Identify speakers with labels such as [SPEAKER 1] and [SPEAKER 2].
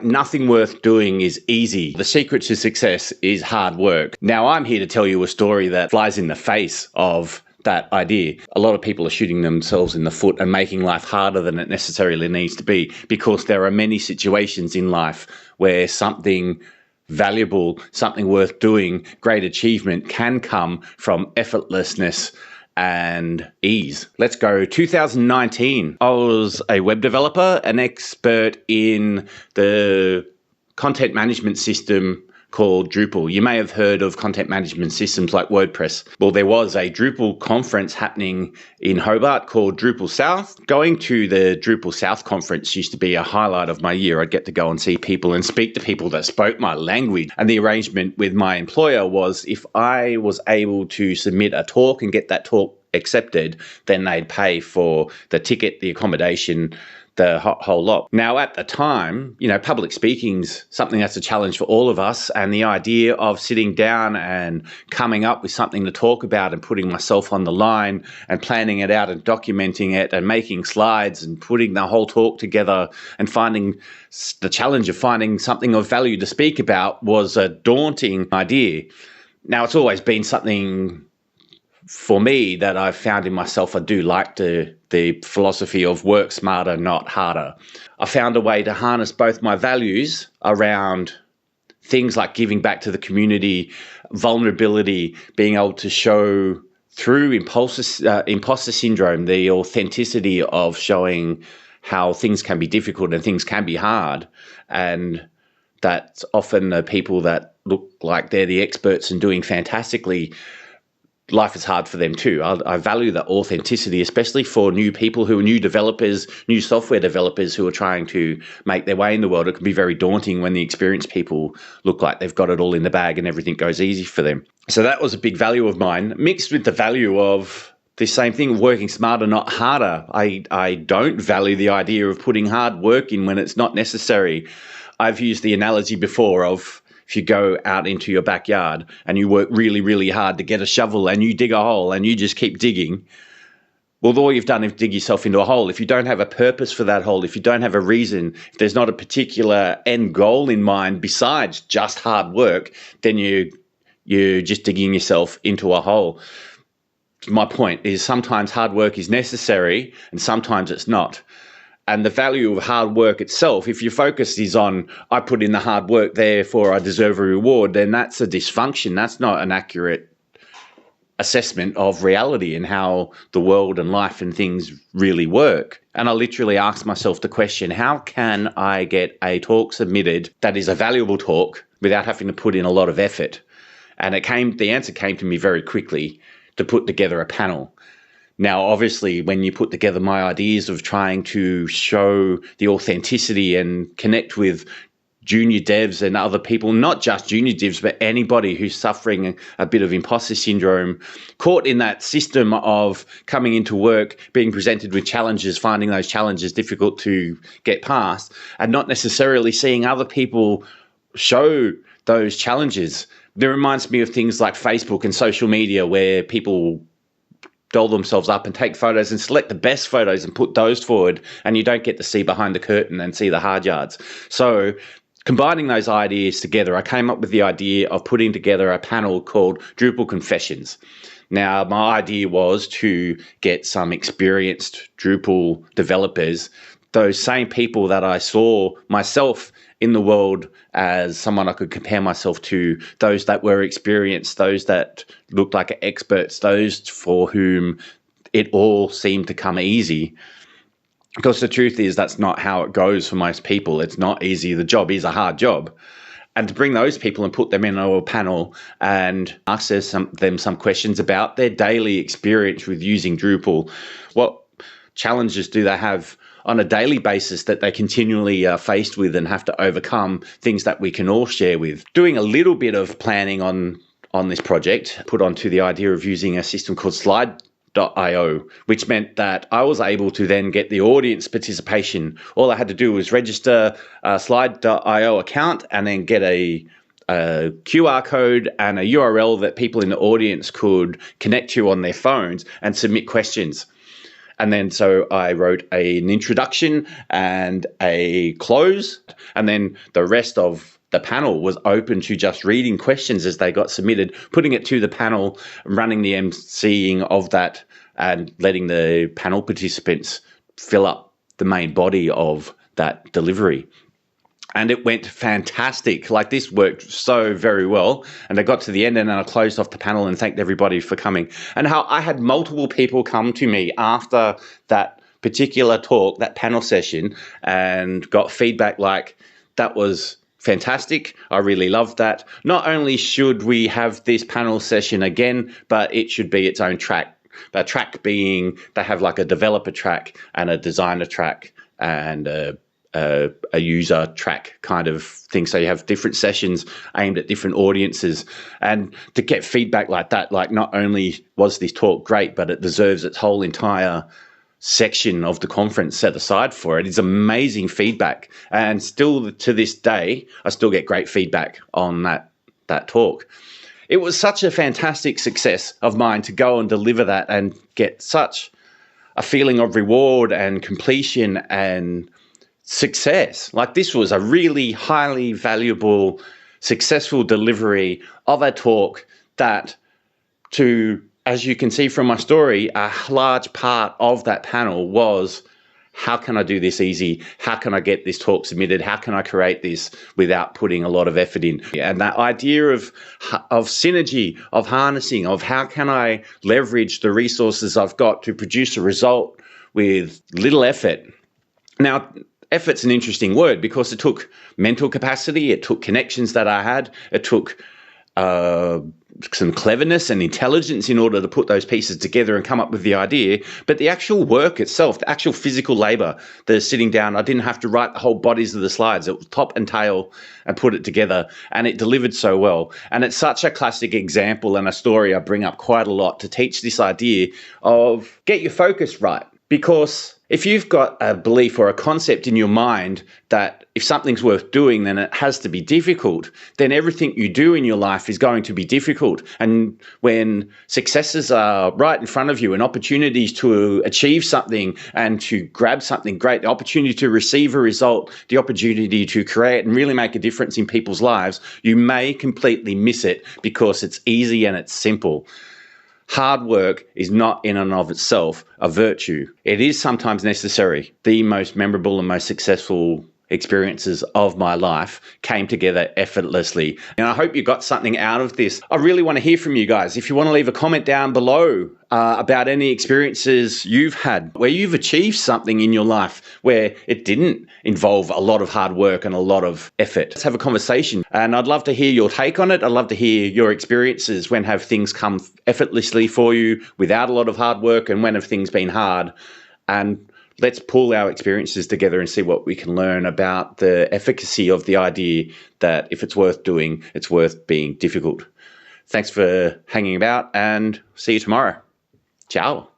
[SPEAKER 1] Nothing worth doing is easy. The secret to success is hard work. Now, I'm here to tell you a story that flies in the face of that idea. A lot of people are shooting themselves in the foot and making life harder than it necessarily needs to be, because there are many situations in life where something valuable, something worth doing, great achievement can come from effortlessness and ease. Let's go 2019. I was a web developer, an expert in the content management system called Drupal. You may have heard of content management systems like WordPress. Well, there was a Drupal conference happening in Hobart called Drupal South. Going to the Drupal South conference used to be a highlight of my year. I'd get to go and see people and speak to people that spoke my language. And the arrangement with my employer was if I was able to submit a talk and get that talk accepted, then they'd pay for the ticket, the accommodation, the whole lot. Now, at the time, public speaking's something that's a challenge for all of us. And the idea of sitting down and coming up with something to talk about and putting myself on the line and planning it out and documenting it and making slides and putting the whole talk together and finding the challenge of finding something of value to speak about was a daunting idea. Now, it's always been something for me that I've found in myself. I do like the philosophy of work smarter, not harder. I found a way to harness both my values around things like giving back to the community, vulnerability, being able to show through imposter syndrome, the authenticity of showing how things can be difficult and things can be hard. And that's often the people that look like they're the experts and doing fantastically, life is hard for them too. I value the authenticity, especially for new people who are new developers, new software developers who are trying to make their way in the world. It can be very daunting when the experienced people look like they've got it all in the bag and everything goes easy for them. So that was a big value of mine, mixed with the value of the same thing, working smarter, not harder. I don't value the idea of putting hard work in when it's not necessary. I've used the analogy before of, if you go out into your backyard and you work really, really hard to get a shovel and you dig a hole and you just keep digging, well, all you've done is dig yourself into a hole. If you don't have a purpose for that hole, if you don't have a reason, if there's not a particular end goal in mind besides just hard work, then you're just digging yourself into a hole. My point is sometimes hard work is necessary and sometimes it's not. And the value of hard work itself, if your focus is on, I put in the hard work, therefore I deserve a reward, then that's a dysfunction. That's not an accurate assessment of reality and how the world and life and things really work. And I literally asked myself the question, how can I get a talk submitted that is a valuable talk without having to put in a lot of effort? And the answer came to me very quickly, to put together a panel. Now, obviously, when you put together my ideas of trying to show the authenticity and connect with junior devs and other people, not just junior devs, but anybody who's suffering a bit of imposter syndrome, caught in that system of coming into work, being presented with challenges, finding those challenges difficult to get past, and not necessarily seeing other people show those challenges. It reminds me of things like Facebook and social media where people doll themselves up and take photos and select the best photos and put those forward, and you don't get to see behind the curtain and see the hard yards. So combining those ideas together, I came up with the idea of putting together a panel called Drupal Confessions. Now, my idea was to get some experienced Drupal developers, those same people that I saw myself in the world as someone I could compare myself to, those that were experienced, those that looked like experts, those for whom it all seemed to come easy. Because the truth is that's not how it goes for most people. It's not easy. The job is a hard job. And to bring those people and put them in a panel and ask them some questions about their daily experience with using Drupal, what challenges do they have on a daily basis that they continually are faced with and have to overcome, things that we can all share with. Doing a little bit of planning on this project, put onto the idea of using a system called Slide.io, which meant that I was able to then get the audience participation. All I had to do was register a Slide.io account and then get a QR code and a URL that people in the audience could connect to on their phones and submit questions. And then so I wrote an introduction and a close, and then the rest of the panel was open to just reading questions as they got submitted, putting it to the panel, running the emceeing of that, and letting the panel participants fill up the main body of that delivery. And it went fantastic. Like, this worked so very well. And I got to the end and then I closed off the panel and thanked everybody for coming. And how I had multiple people come to me after that particular talk, that panel session, and got feedback like, that was fantastic. I really loved that. Not only should we have this panel session again, but it should be its own track. The track being, they have like a developer track and a designer track and a user track kind of thing. So you have different sessions aimed at different audiences, and to get feedback like that, like, not only was this talk great, but it deserves its whole entire section of the conference set aside for it, is amazing feedback. And still to this day, I still get great feedback on that talk. It was such a fantastic success of mine to go and deliver that and get such a feeling of reward and completion and success. Like, this was a really highly valuable, successful delivery of a talk that, as you can see from my story, a large part of that panel was, how can I do this easy? How can I get this talk submitted? How can I create this without putting a lot of effort in? And that idea of synergy, of harnessing, of how can I leverage the resources I've got to produce a result with little effort. Now, effort's an interesting word because it took mental capacity, it took connections that I had, it took some cleverness and intelligence in order to put those pieces together and come up with the idea. But the actual work itself, the actual physical labor, the sitting down, I didn't have to write the whole bodies of the slides. It was top and tail and put it together, and it delivered so well. And it's such a classic example and a story I bring up quite a lot to teach this idea of get your focus right. Because if you've got a belief or a concept in your mind that if something's worth doing, then it has to be difficult, then everything you do in your life is going to be difficult. And when successes are right in front of you and opportunities to achieve something and to grab something great, the opportunity to receive a result, the opportunity to create and really make a difference in people's lives, you may completely miss it because it's easy and it's simple. Hard work is not in and of itself a virtue. It is sometimes necessary. The most memorable and most successful experiences of my life came together effortlessly. And I hope you got something out of this. I really want to hear from you guys. If you want to leave a comment down below about any experiences you've had where you've achieved something in your life where it didn't involve a lot of hard work and a lot of effort. Let's have a conversation. And I'd love to hear your take on it. I'd love to hear your experiences. When have things come effortlessly for you without a lot of hard work, and when have things been hard? And let's pull our experiences together and see what we can learn about the efficacy of the idea that if it's worth doing, it's worth being difficult. Thanks for hanging about, and see you tomorrow. Ciao.